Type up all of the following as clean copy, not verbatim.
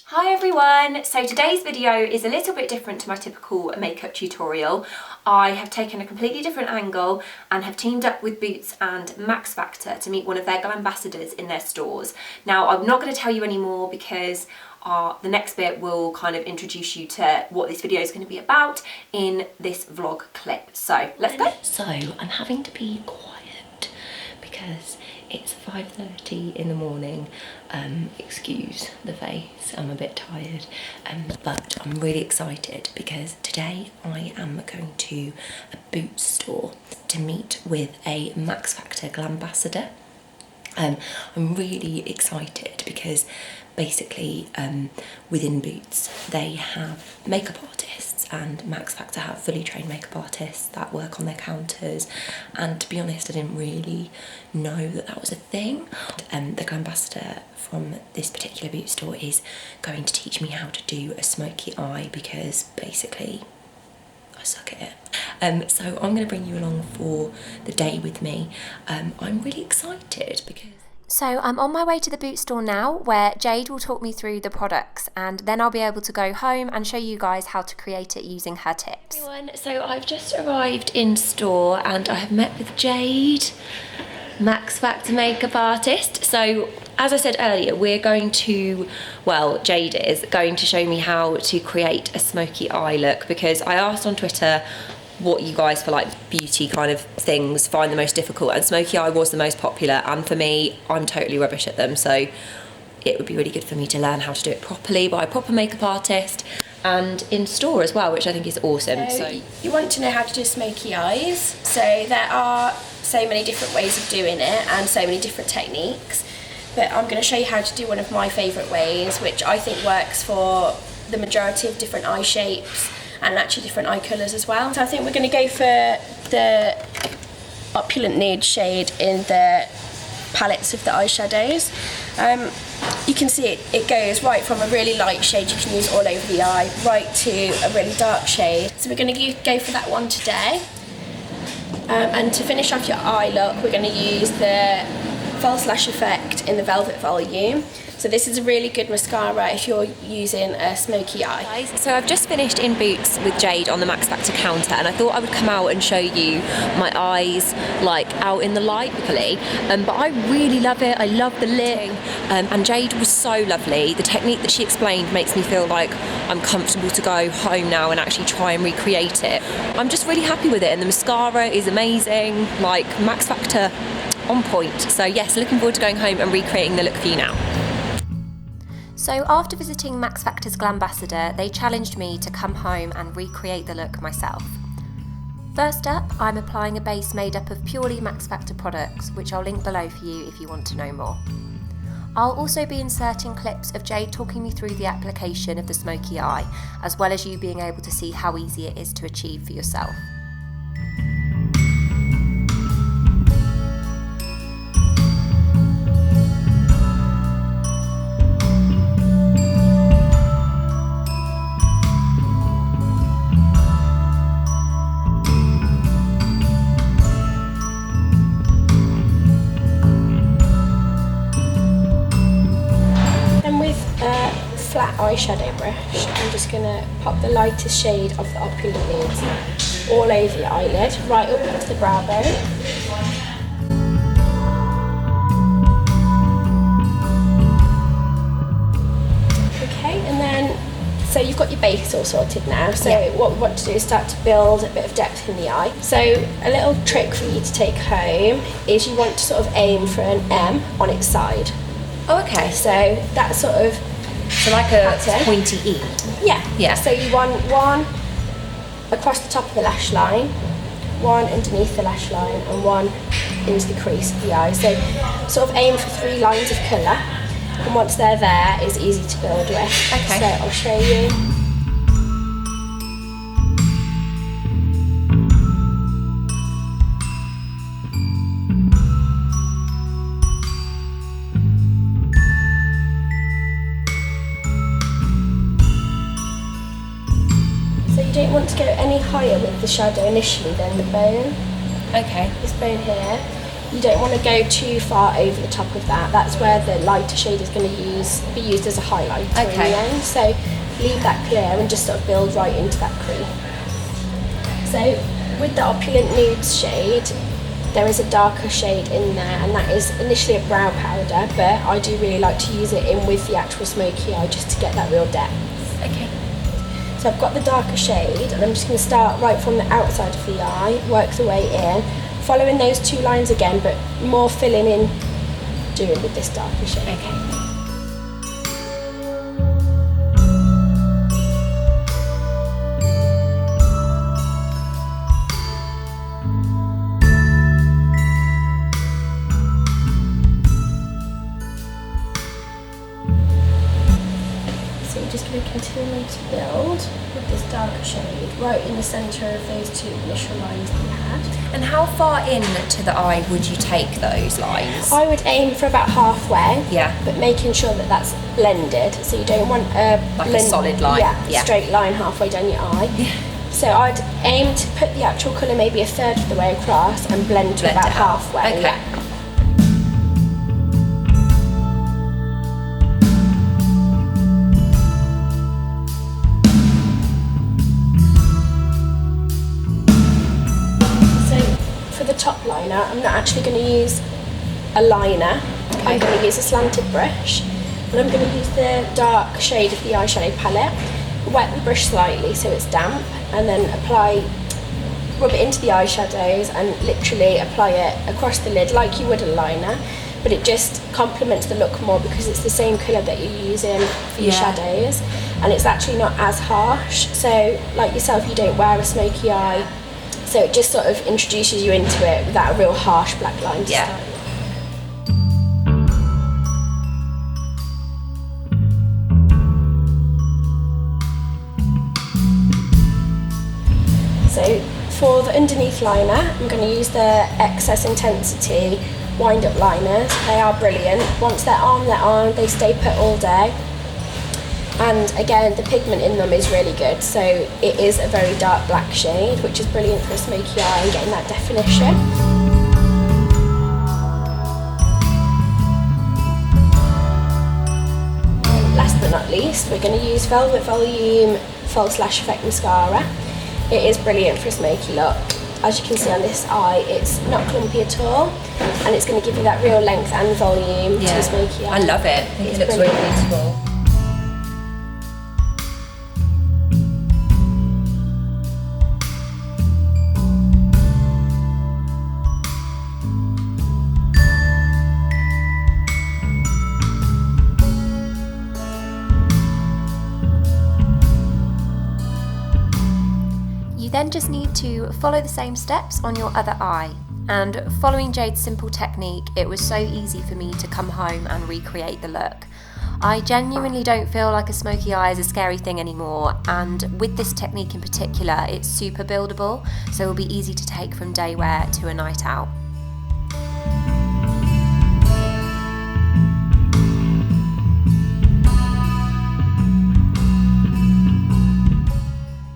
Hi everyone! So today's video is a little bit different to my typical makeup tutorial. I have taken a completely different angle and have teamed up with Boots and Max Factor to meet one of their ambassadors in their stores. Now I'm not going to tell you any more because the next bit will kind of introduce you to what this video is going to be about in this vlog clip. So let's go! So I'm having to be quiet because it's 5:30 in the morning. Excuse the face, I'm a bit tired, but I'm really excited because today I am going to a Boots store to meet with a Max Factor ambassador. I'm really excited because basically within Boots they have makeup artists, and Max Factor have fully trained makeup artists that work on their counters, and to be honest I didn't really know that that was a thing. The ambassador from this particular Boots store is going to teach me how to do a smoky eye because basically I suck at it. So I'm going to bring you along for the day with me. I'm really excited because... So I'm on my way to the Boots store now, where Jade will talk me through the products, and then I'll be able to go home and show you guys how to create it using her tips. Everyone, so I've just arrived in store and I have met with Jade, Max Factor makeup artist. So as I said earlier, we're going to, well, Jade is going to show me how to create a smoky eye look, because I asked on Twitter what you guys for like beauty kind of things find the most difficult, and smoky eye was the most popular, and for me, I'm totally rubbish at them, so it would be really good for me to learn how to do it properly by a proper makeup artist and in store as well, which I think is awesome. So you want to know how to do smoky eyes, so there are so many different ways of doing it and so many different techniques, but I'm going to show you how to do one of my favourite ways, which I think works for the majority of different eye shapes and actually different eye colours as well. So I think we're going to go for the opulent nude shade in the palettes of the eyeshadows. You can see it goes right from a really light shade you can use all over the eye right to a really dark shade. So we're going to go for that one today. And to finish off your eye look, we're going to use the false lash effect in the Velvet Volume. So this is a really good mascara if you're using a smoky eye. So I've just finished in Boots with Jade on the Max Factor counter, and I thought I would come out and show you my eyes like out in the light quickly. But I really love it. I love the lip. And Jade was so lovely. The technique that she explained makes me feel like I'm comfortable to go home now and actually try and recreate it. I'm just really happy with it, and the mascara is amazing. Like Max Factor on point. So yes, looking forward to going home and recreating the look for you now. So after visiting Max Factor's Glambassador, they challenged me to come home and recreate the look myself. First up, I'm applying a base made up of purely Max Factor products, which I'll link below for you if you want to know more. I'll also be inserting clips of Jade talking me through the application of the smoky eye, as well as you being able to see how easy it is to achieve for yourself. Flat eyeshadow brush, I'm just going to pop the lightest shade of the opulent nudes all over the eyelid, right up into the brow bone. Okay, and then, so you've got your base all sorted now, so what we want to do is start to build a bit of depth in the eye. So a little trick for you to take home is you want to sort of aim for an M on its side. Oh, okay. So that sort of... So like a pointy E? Yeah. So you want one across the top of the lash line, one underneath the lash line, and one into the crease of the eye. So sort of aim for 3 lines of colour, and once they're there, it's easy to build with. Okay. So I'll show you. Don't want to go any higher with the shadow initially than the bone. Okay. This bone here. you don't want to go too far over the top of that. That's where the lighter shade is going to be used as a highlighter in the end. So leave that clear and just sort of build right into that cream. So with the Opulent Nudes shade, there is a darker shade in there, and that is initially a brow powder, but I do really like to use it in with the actual smoky eye just to get that real depth. Okay. So I've got the darker shade, and I'm just going to start right from the outside of the eye, work the way in, following those two lines again, but more filling in doing with this darker shade. Okay. So you're just going to continue to build with this darker shade right in the centre of those two initial lines that you had. And how far in to the eye would you take those lines? I would aim for about halfway, Yeah. but making sure that that's blended. So you don't want a a solid line. Yeah, straight line halfway down your eye. Yeah. So I'd aim to put the actual colour maybe a third of the way across and blend to about it out. halfway. Okay. Yeah. Top liner, I'm not actually going to use a liner. Okay. I'm going to use a slanted brush, and I'm going to use the dark shade of the eyeshadow palette, wet the brush slightly so it's damp, and then rub it into the eyeshadows and literally apply it across the lid like you would a liner, but it just complements the look more because it's the same colour that you're using for your shadows, and it's actually not as harsh. So like yourself, you don't wear a smoky eye, so it just sort of introduces you into it without a real harsh black line to start with. So for the underneath liner, I'm going to use the Excess Intensity wind up liners. They are brilliant. Once they're on, they stay put all day. And again, the pigment in them is really good, so it is a very dark black shade, which is brilliant for a smoky eye and getting that definition. And last but not least, we're going to use Velvet Volume False Lash Effect Mascara. It is brilliant for a smoky look. As you can see on this eye, it's not clumpy at all, and it's going to give you that real length and volume to a smoky eye. I love it. I think it looks really beautiful. Then just need to follow the same steps on your other eye. And following Jade's simple technique, it was so easy for me to come home and recreate the look. I genuinely don't feel like a smoky eye is a scary thing anymore, and with this technique in particular, it's super buildable, so it'll be easy to take from day wear to a night out.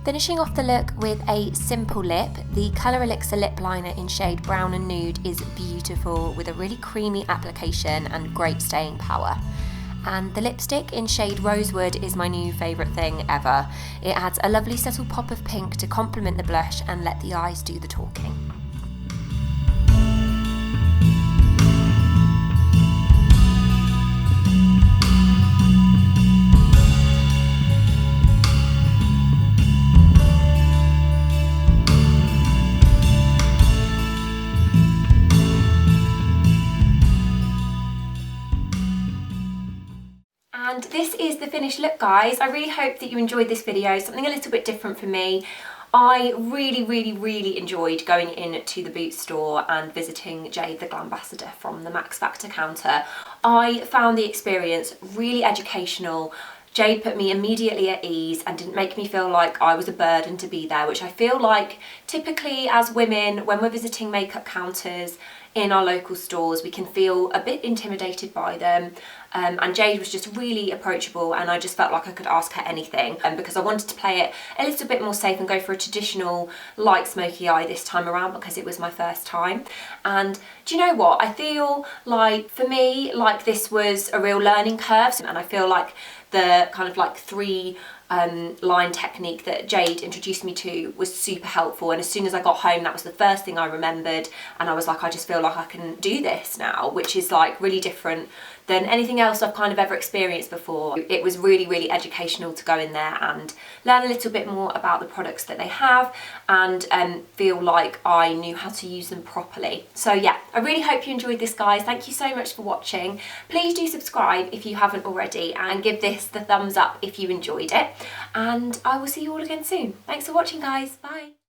Finishing off the look with a simple lip, the Colour Elixir lip liner in shade Brown and Nude is beautiful with a really creamy application and great staying power. And the lipstick in shade Rosewood is my new favourite thing ever. It adds a lovely subtle pop of pink to complement the blush and let the eyes do the talking. And this is the finished look, guys. I really hope that you enjoyed this video, something a little bit different for me. I really enjoyed going into the Boots store and visiting Jade, the Glambassador from the Max Factor counter. I found the experience really educational. Jade put me immediately at ease and didn't make me feel like I was a burden to be there, which I feel like typically as women, when we're visiting makeup counters in our local stores, we can feel a bit intimidated by them. and Jade was just really approachable, and I just felt like I could ask her anything, because I wanted to play it a little bit more safe and go for a traditional light smoky eye this time around, because it was my first time. And do you know what, I feel like for me, like this was a real learning curve, and I feel like the kind of like 3 line technique that Jade introduced me to was super helpful, and as soon as I got home that was the first thing I remembered, and I was like, I just feel like I can do this now, which is like really different than anything else I've kind of ever experienced before. It was really educational to go in there and learn a little bit more about the products that they have, and feel like I knew how to use them properly. So yeah, I really hope you enjoyed this, guys. Thank you so much for watching. Please do subscribe if you haven't already, and give this the thumbs up if you enjoyed it, and I will see you all again soon. Thanks for watching, guys. Bye.